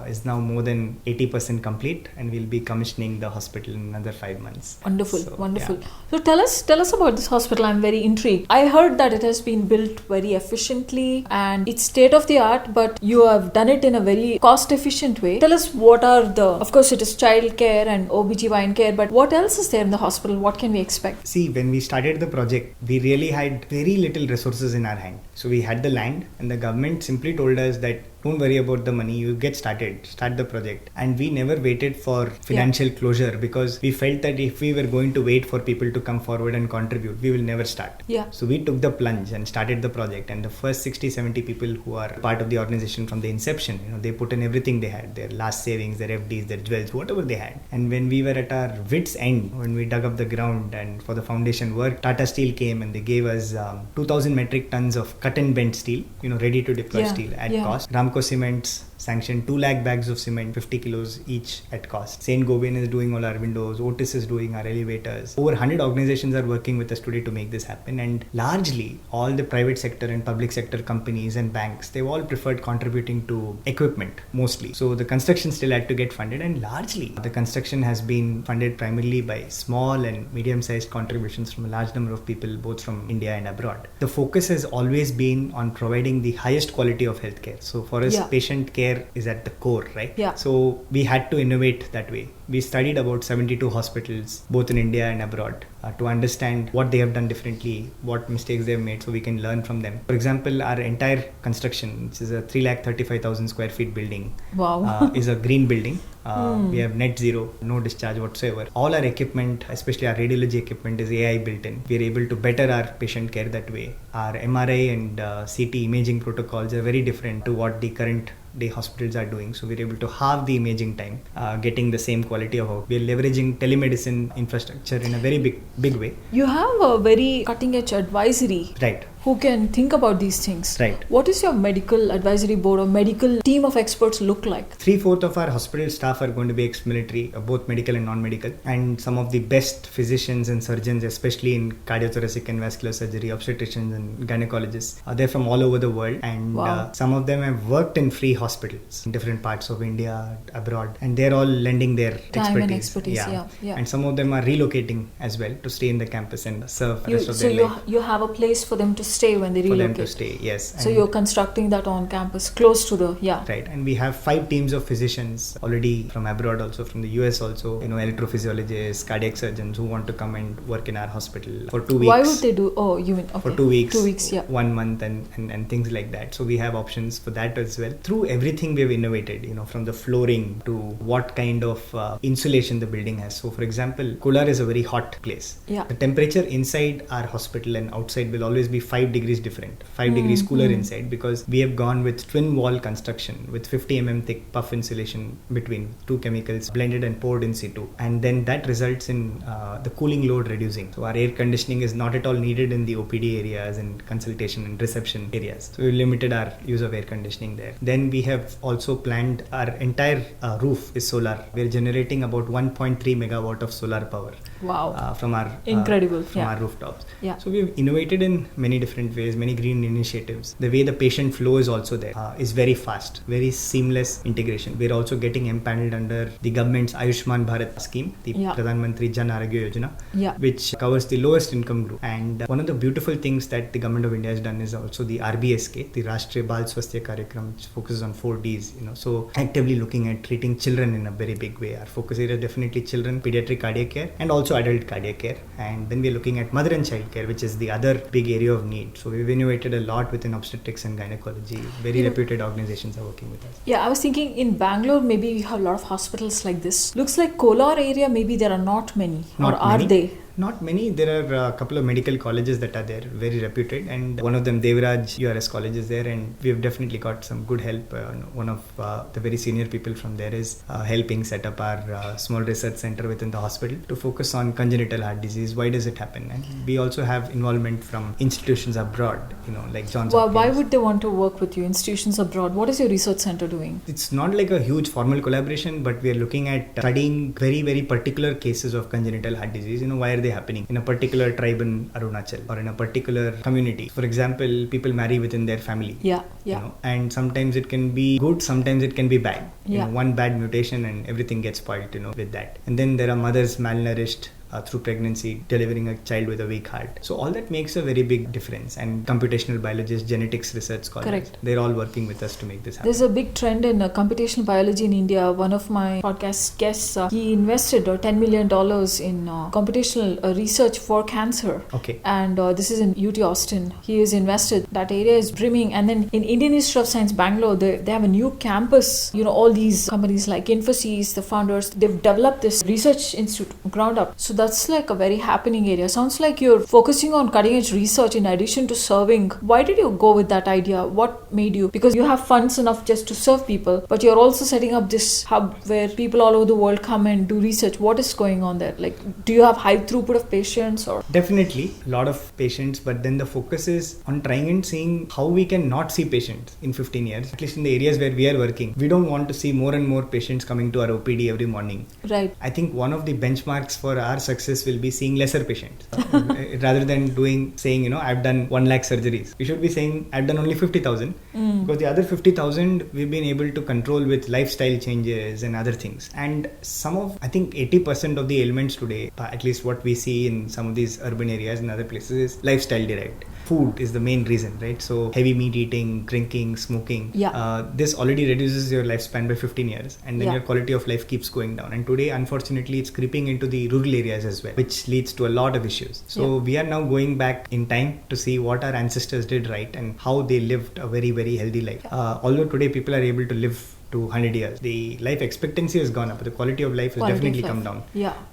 is now more than 80% complete, and we'll be commissioning the hospital in another 5 months. Wonderful. So tell us about this hospital. I'm very intrigued. I heard that it has been built very efficiently and it's state of the art, but you have done it in a very cost efficient way. Tell us what are of course it is child care and OBGYN care, but what else is there in the hospital? What can we expect? See, when we started the project, we really had very little resources in our hand. So we had the land and the government simply told us that don't worry about the money, you start the project. And we never waited for financial closure, because we felt that if we were going to wait for people to come forward and contribute, we will never start. So we took the plunge and started the project, and the first 60-70 people who are part of the organization from the inception, they put in everything they had, their last savings, their FDs, their jewels, whatever they had. And when we were at our wits end, when we dug up the ground and for the foundation work, Tata Steel came and they gave us 2,000 metric tons of cut and bent steel, ready to deploy steel at cost. Aramco Cements sanctioned 2 lakh bags of cement, 50 kilos each at cost. St. Gobain is doing all our windows. Otis is doing our elevators. Over 100 organizations are working with us today to make this happen. And largely, all the private sector and public sector companies and banks, they've all preferred contributing to equipment mostly. So the construction still had to get funded, and largely the construction has been funded primarily by small and medium-sized contributions from a large number of people, both from India and abroad. The focus has always been on providing the highest quality of healthcare. So for us, patient care is at the core, right? Yeah. So we had to innovate that way. We studied about 72 hospitals, both in India and abroad, to understand what they have done differently, what mistakes they have made, so we can learn from them. For example, our entire construction, which is a 335,000 square feet building, is a green building. We have net zero, no discharge whatsoever. All our equipment, especially our radiology equipment, is AI built in. We are able to better our patient care that way. Our MRI and CT imaging protocols are very different to what the current day hospitals are doing. So we're able to halve the imaging time, getting the same quality of output. We're leveraging telemedicine infrastructure in a very big way. You have a very cutting edge advisory. Right. Who can think about these things. Right. What is your medical advisory board or medical team of experts look like? 3/4 of our hospital staff are going to be ex-military, both medical and non-medical, and some of the best physicians and surgeons, especially in cardiothoracic and vascular surgery, obstetricians and gynecologists, they're from all over the world, and some of them have worked in free hospitals in different parts of India, abroad, and they're all lending their time and expertise. Yeah. And some of them are relocating as well to stay in the campus and serve the rest of their life. So you have a place for them to stay when they relocate. For them to stay, yes. So you're constructing that on campus, close to the, Right, and we have 5 teams of physicians already from abroad, also from the US also, electrophysiologists, cardiac surgeons who want to come and work in our hospital for 2 weeks. Why would they do, you mean, for 2 weeks. 2 weeks, 1 month and things like that. So we have options for that as well. Through everything we have innovated, from the flooring to what kind of insulation the building has. So for example, Kolar is a very hot place. Yeah. The temperature inside our hospital and outside will always be 5 degrees different, 5 degrees cooler inside, because we have gone with twin wall construction with 50 mm thick puff insulation between 2 chemicals blended and poured in situ, and then that results in the cooling load reducing. So our air conditioning is not at all needed in the OPD areas and consultation and reception areas. So we limited our use of air conditioning there. Then we have also planned our entire roof is solar. We are generating about 1.3 megawatt of solar power. Wow. From our our rooftops. Yeah. So we've innovated in many different ways, many green initiatives. The way the patient flow is also there is very fast, very seamless integration. We're also getting empaneled under the government's Ayushman Bharat scheme, the Pradhan Mantri Jan Arogya Yojana, which covers the lowest income group. And one of the beautiful things that the government of India has done is also the RBSK, the Rashtriya Bal Swasthya Karyakram, which focuses on 4 Ds. So actively looking at treating children in a very big way. Our focus area is definitely children, pediatric cardiac care, and also adult cardiac care. And then we're looking at mother and child care, which is the other big area of need. So we've innovated a lot within obstetrics and gynecology. Very reputed organizations are working with us. Yeah, I was thinking in Bangalore, maybe you have a lot of hospitals like this. Looks like Kolar area, maybe there are not many. Are they? Not many. There are a couple of medical colleges that are there, very reputed, and one of them, Devraj URS college, is there, and we've definitely got some good help. One of the very senior people from there is helping set up our small research center within the hospital to focus on congenital heart disease. Why does it happen? And we also have involvement from institutions abroad, like Johns Hopkins. Why would they want to work with you, institutions abroad? What is your research center doing? It's not like a huge formal collaboration, but we are looking at studying very, very particular cases of congenital heart disease. Why are they happening in a particular tribe in Arunachal or in a particular community? For example, people marry within their family. And sometimes it can be good, sometimes it can be bad. One bad mutation and everything gets spoiled, with that. And then there are mothers malnourished through pregnancy, delivering a child with a weak heart. So all that makes a very big difference. And computational biologists, genetics research scholars, they're all working with us to make this happen. There's a big trend in computational biology in India. One of my podcast guests, he invested $10 million in computational research for cancer. Okay. And this is in UT Austin. He has invested. That area is brimming. And then in Indian Institute of Science, Bangalore, they have a new campus. All these companies like Infosys, the founders, they've developed this research institute ground up. So that's like a very happening area. Sounds like you're focusing on cutting edge research in addition to serving. Why did you go with that idea? What made you? Because you have funds enough just to serve people, but you're also setting up this hub where people all over the world come and do research. What is going on there? Like, do you have high throughput of patients or? Definitely a lot of patients, but then the focus is on trying and seeing how we can not see patients in 15 years, at least in the areas where we are working. We don't want to see more and more patients coming to our OPD every morning. Right. I think one of the benchmarks for our success will be seeing lesser patients rather than saying, I've done 1 lakh surgeries. We should be saying I've done only 50,000 because the other 50,000 we've been able to control with lifestyle changes and other things. And I think 80% of the ailments today, at least what we see in some of these urban areas and other places, is lifestyle derived. Food is the main reason, right? So heavy meat eating, drinking, smoking, this already reduces your lifespan by 15 years, and then your quality of life keeps going down. And today, unfortunately, it's creeping into the rural areas as well, which leads to a lot of issues. So we are now going back in time to see what our ancestors did right and how they lived a very, very healthy life. Although today people are able to live to 100 years, the life expectancy has gone up, but the quality of life has definitely come down.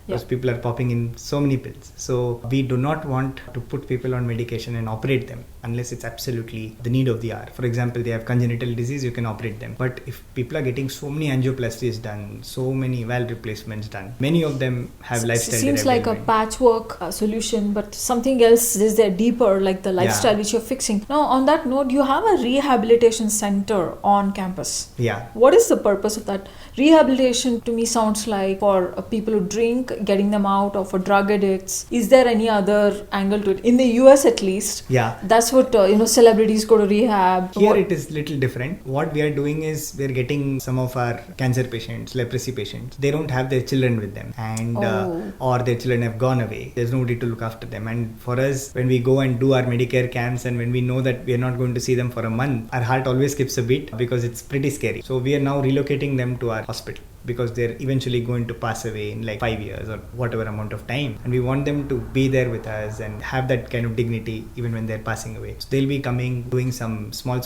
Because people are popping in so many pills. So we do not want to put people on medication and operate them unless it's absolutely the need of the hour. For example, they have congenital disease, you can operate them. But if people are getting so many angioplasties done, so many valve replacements done, many of them have lifestyle. It seems like a patchwork solution, but something else is there deeper, like the lifestyle which you're fixing. Now, on that note, you have a rehabilitation center on campus. What is the purpose of that? Rehabilitation to me sounds like for people who drink, getting them out, or for drug addicts. Is there any other angle to it? In the US at least, that's what celebrities go to rehab. Here it is little different. What we are doing is we're getting some of our cancer patients, leprosy patients. They don't have their children with them, and or their children have gone away. There's nobody to look after them. And for us, when we go and do our Medicare camps, and when we know that we are not going to see them for a month, our heart always skips a beat because it's pretty scary. So we are now relocating them to our hospital, because they're eventually going to pass away in like 5 years or whatever amount of time, and we want them to be there with us and have that kind of dignity even when they're passing away. So they'll be coming, doing some small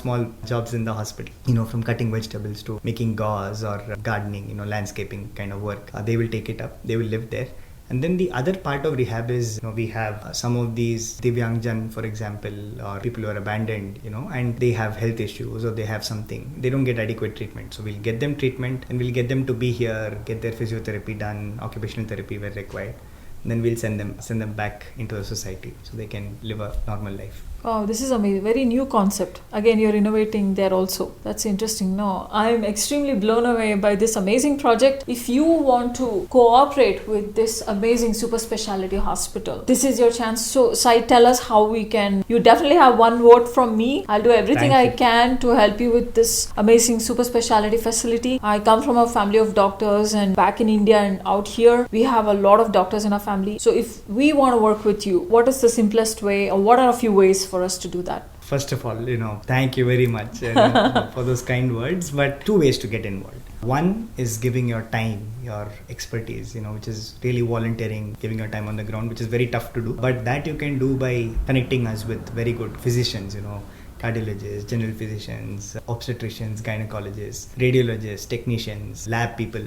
jobs in the hospital, from cutting vegetables to making gauze or gardening, landscaping kind of work. They will take it up, they will live there. And then the other part of rehab is, we have some of these Divyangjan, for example, or people who are abandoned, and they have health issues or they have something. They don't get adequate treatment. So we'll get them treatment and we'll get them to be here, get their physiotherapy done, occupational therapy where required. And then we'll send them back into the society so they can live a normal life. Wow, this is amazing. Very new concept. Again, you're innovating there also. That's interesting. No, I'm extremely blown away by this amazing project. If you want to cooperate with this amazing super specialty hospital, this is your chance. So, Sai, tell us how we can. You definitely have one vote from me. I'll do everything I can to help you with this amazing super specialty facility. I come from a family of doctors, and back in India and out here, we have a lot of doctors in our family. So, if we want to work with you, what is the simplest way, or what are a few ways for us to do that? First of all, thank you very much for those kind words. But 2 ways to get involved. One is giving your time, your expertise, which is really volunteering, giving your time on the ground, which is very tough to do. But that you can do by connecting us with very good physicians, cardiologists, general physicians, obstetricians, gynecologists, radiologists, technicians, lab people.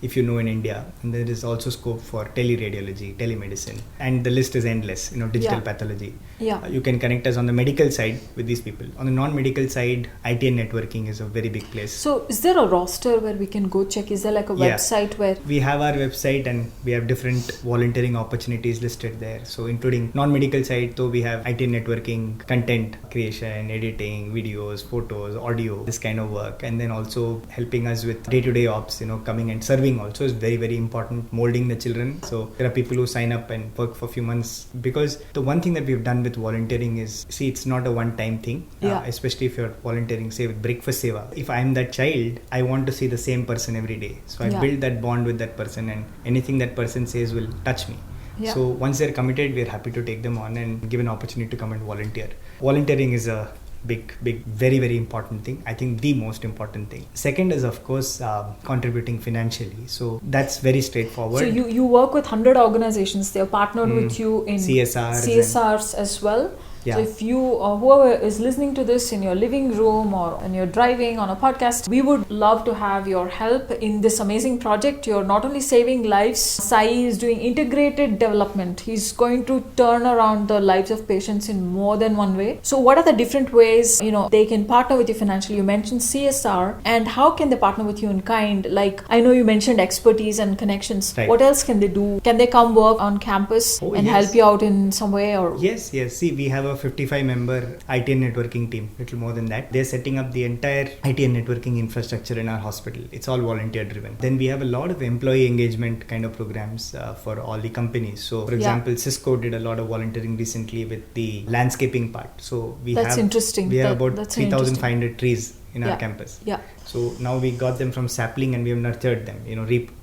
If in India, and there is also scope for teleradiology, telemedicine, and the list is endless, digital pathology. You can connect us on the medical side with these people. On the non-medical side, IT and networking is a very big place. So is there a roster where we can go check? Is there like a website where? We have our website and we have different volunteering opportunities listed there. So including non-medical side, so we have IT and networking, content creation, editing, videos, photos, audio, this kind of work. And then also helping us with day-to-day ops, coming and serving also is very, very important. Molding the children. So there are people who sign up and work for a few months, because the one thing that we've done with volunteering is, it's not a one-time thing. Especially if you're volunteering, say with Breakfast Seva. If I'm that child, I want to see the same person every day. So I build that bond with that person, and anything that person says will touch me. So once they're committed, we're happy to take them on and give an opportunity to come and volunteer. Volunteering is a big, very, very important thing. I think the most important thing. Second is, of course, contributing financially. So that's very straightforward. So you work with 100 organizations. They are partnered with you in CSRs as well. Yeah. So if you or whoever is listening to this in your living room or when you're driving on a podcast, we would love to have your help in this amazing project. You're not only saving lives, Sai is doing integrated development. He's going to turn around the lives of patients in more than one way. So what are the different ways, they can partner with you financially? You mentioned CSR, and how can they partner with you in kind? Like, I know you mentioned expertise and connections. Right. What else can they do? Can they come work on campus and yes. help you out in some way? Or Yes. See, we have a 55-member IT and networking team, little more than that. They're setting up the entire IT and networking infrastructure in our hospital. It's all volunteer driven. Then we have a lot of employee engagement kind of programs for all the companies. So, for example, Cisco did a lot of volunteering recently with the landscaping part. So that's interesting. We have about 3,500 trees in our campus. Yeah. So now we got them from sapling and we have nurtured them,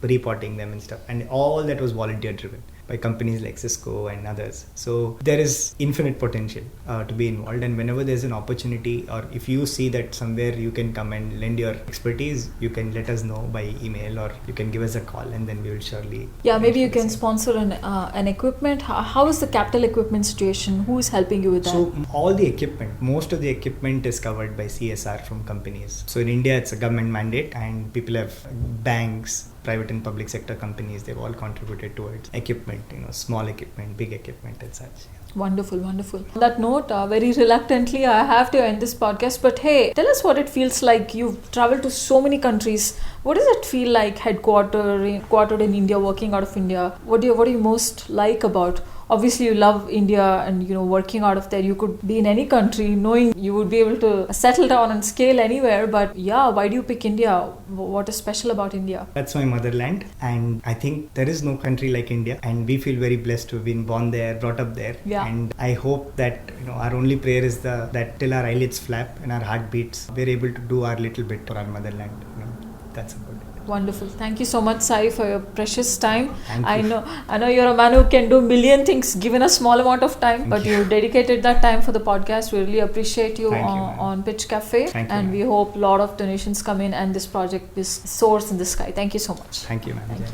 repotting them and stuff. And all that was volunteer driven by companies like Cisco and others. So there is infinite potential to be involved, and whenever there's an opportunity, or if you see that somewhere you can come and lend your expertise, you can let us know by email, or you can give us a call, and then we will surely... maybe you can sponsor an equipment. How is the capital equipment situation? Who is helping you with that? So all the equipment, most of the equipment is covered by CSR from companies. So in India, it's a government mandate, and people have banks, private and public sector companies, they've all contributed towards equipment, small equipment, big equipment and such. Wonderful. On that note, very reluctantly, I have to end this podcast. But hey, tell us what it feels like. You've traveled to so many countries. What does it feel like headquartered in India, working out of India? What do you most like about? Obviously, you love India, and working out of there, you could be in any country, knowing you would be able to settle down and scale anywhere. But why do you pick India? What is special about India? That's my motherland, and I think there is no country like India, and we feel very blessed to have been born there, brought up there. Yeah. And I hope that our only prayer is that till our eyelids flap and our heart beats, we're able to do our little bit for our motherland. That's about it. Wonderful. Thank you so much, Sai, for your precious time. Thank you. I know you're a man who can do a million things given a small amount of time, but you dedicated that time for the podcast. We really appreciate you on Pitch Cafe. Thank you, we hope a lot of donations come in and this project is soars in the sky. Thank you so much. Thank you, ma'am. Thank you.